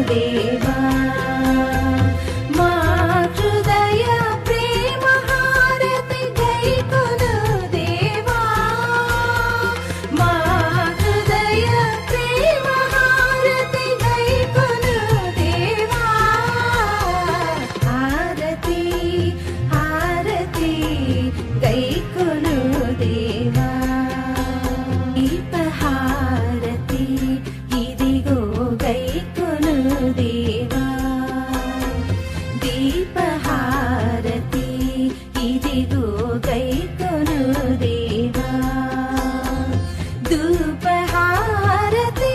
దేవా మా హృదయ ప్రేమ హారతి గైకొను దేవా మా హృదయ ప్రేమ హారతి గైకొను దేవా హారతి హారతి గైకొను దేవా దీపహారతి ఇదిగో గైకొను దేవా దీపహారతి ఇదిగో గైకొను దేవా ధూపహారతి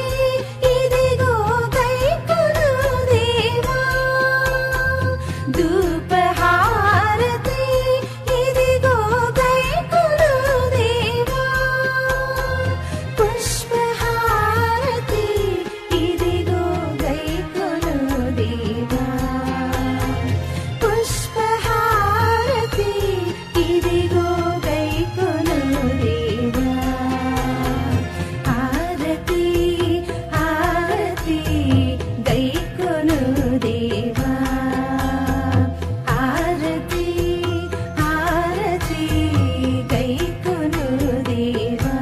ఇదిగో గైకొను దేవా ధూపహారతి ఇదిగో గైకొను దేవా పుష్పహారతి ఇదిగో గైకొను దేవా పుష్పహారతి ఇదిగో గైకొను దేవా హారతి హారతి గైకొను దేవా హారతి హారతి గైకొను దేవా